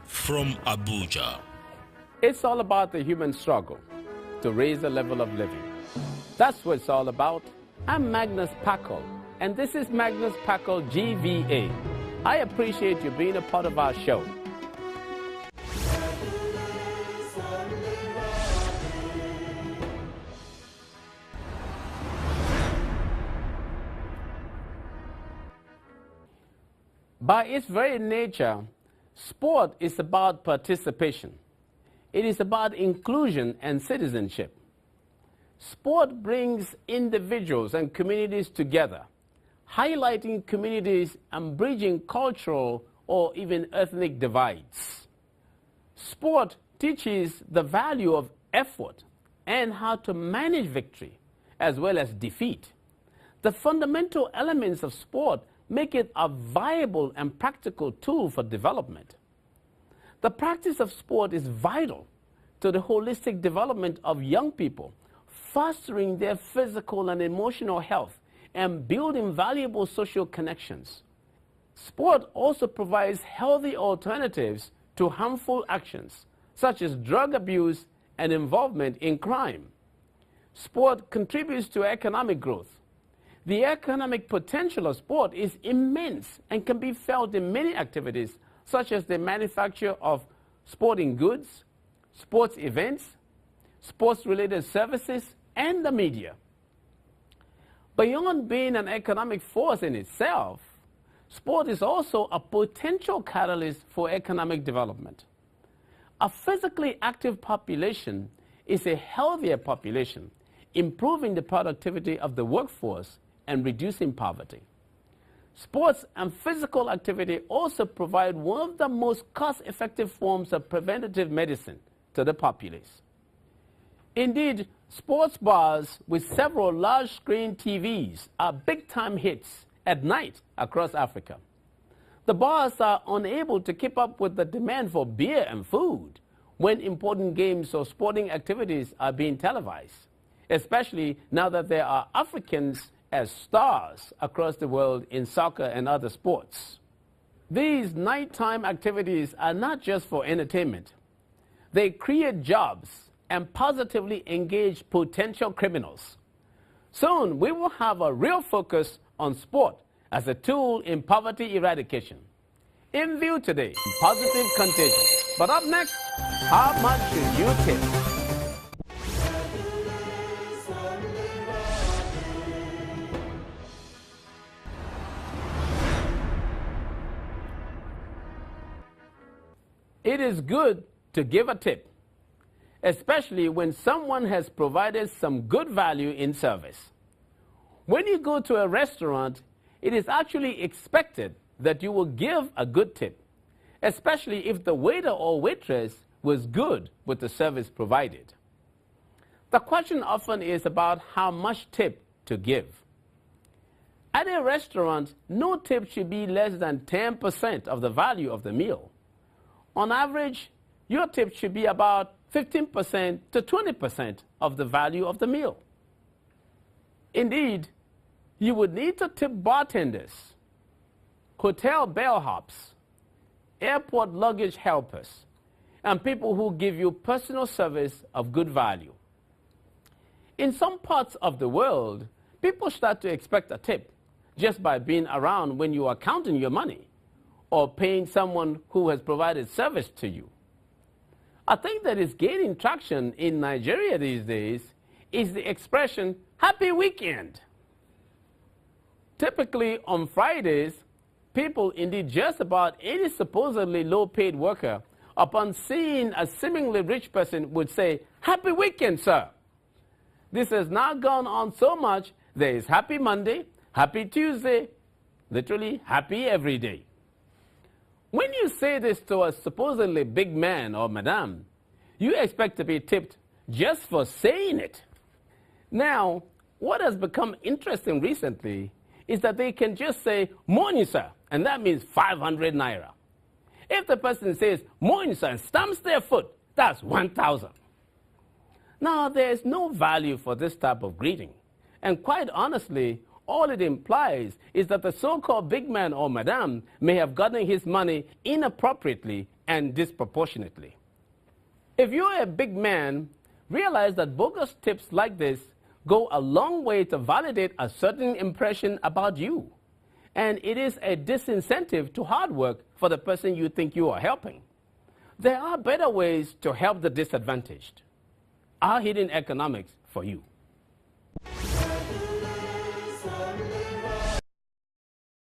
from Abuja. It's all about the human struggle to raise the level of living. That's what it's all about. I'm Magnus Packel, and this is Magnus Packel GVA. I appreciate you being a part of our show. By its very nature, sport is about participation. It is about inclusion and citizenship. Sport brings individuals and communities together, highlighting communities and bridging cultural or even ethnic divides. Sport teaches the value of effort and how to manage victory as well as defeat. The fundamental elements of sport make it a viable and practical tool for development. The practice of sport is vital to the holistic development of young people, fostering their physical and emotional health and building valuable social connections. Sport also provides healthy alternatives to harmful actions, such as drug abuse and involvement in crime. Sport contributes to economic growth. The economic potential of sport is immense and can be felt in many activities, such as the manufacture of sporting goods, sports events, sports-related services, and the media. Beyond being an economic force in itself, sport is also a potential catalyst for economic development. A physically active population is a healthier population, improving the productivity of the workforce and reducing poverty. Sports and physical activity also provide one of the most cost-effective forms of preventative medicine to the populace. Indeed, sports bars with several large-screen TVs are big-time hits at night across Africa. The bars are unable to keep up with the demand for beer and food when important games or sporting activities are being televised, especially now that there are Africans as stars across the world in soccer and other sports. These nighttime activities are not just for entertainment. They create jobs and positively engage potential criminals. Soon, we will have a real focus on sport as a tool in poverty eradication. In view today, positive contagion. But up next, how much should you tip? It is good to give a tip, especially when someone has provided some good value in service. When you go to a restaurant, it is actually expected that you will give a good tip, especially if the waiter or waitress was good with the service provided. The question often is about how much tip to give. At a restaurant, no tip should be less than 10% of the value of the meal. On average, your tip should be about 15% to 20% of the value of the meal. Indeed, you would need to tip bartenders, hotel bellhops, airport luggage helpers, and people who give you personal service of good value. In some parts of the world, people start to expect a tip just by being around when you are counting your money or paying someone who has provided service to you. A thing that is gaining traction in Nigeria these days is the expression, "Happy weekend." Typically on Fridays, people, indeed just about any supposedly low-paid worker, upon seeing a seemingly rich person would say, "Happy weekend, sir." This has now gone on so much, there is Happy Monday, Happy Tuesday, literally happy every day. When you say this to a supposedly big man or madam, you expect to be tipped just for saying it. Now, what has become interesting recently is that they can just say, "Morning, sir," and that means 500 naira. If the person says, "Morning, sir," and stamps their foot, that's 1,000. Now, there is no value for this type of greeting. And quite honestly, all it implies is that the so-called big man or madam may have gotten his money inappropriately and disproportionately. If you're a big man, realize that bogus tips like this go a long way to validate a certain impression about you. And it is a disincentive to hard work for the person you think you are helping. There are better ways to help the disadvantaged. Our Hidden Economics for you.